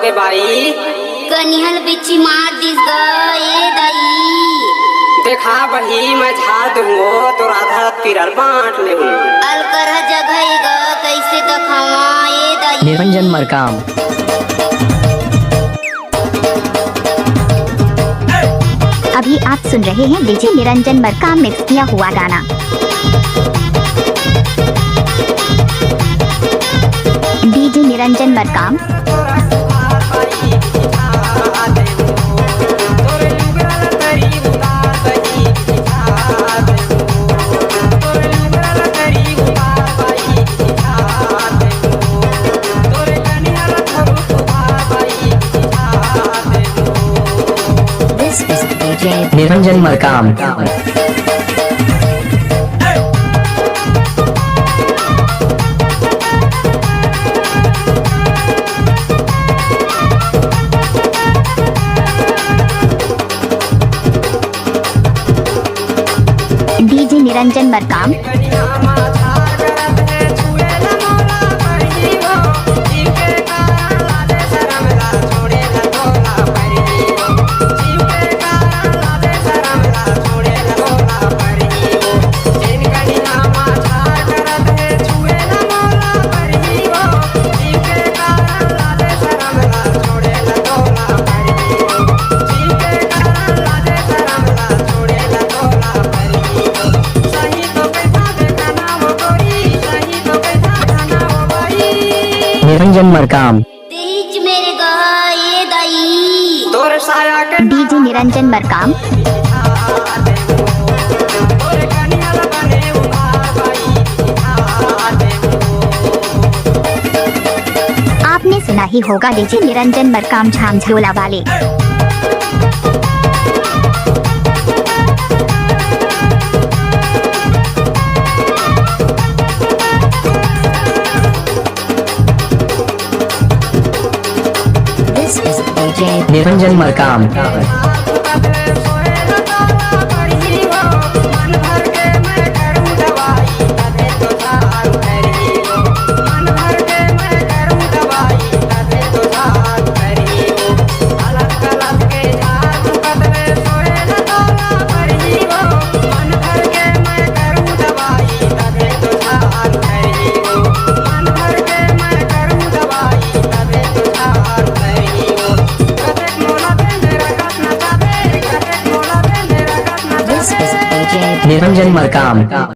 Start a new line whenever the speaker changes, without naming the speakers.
गे by?
कनिहल बिच्छी मार this ये दाई।
देखा बही मैं झाड़ दूंगो तो राधा पिरल बांट ले हूँ।
अलकर जगह कैसे दखावा ये दाई।
निरंजन मरकाम।
अभी आप सुन रहे हैं डीजे निरंजन मरकाम मिक्स किया हुआ गाना। डीजे निरंजन मरकाम।
निरंजन मरकाम।
डीजे निरंजन मरकाम।
निरंजन मरकाम।
तेज मेरे ये दाई।
तोर साया के
डीजे निरंजन मरकाम। आपने सुना ही होगा डीजे निरंजन मरकाम झामझोला वाले।
निरंजन मरकाम। निरंजन मरकाम।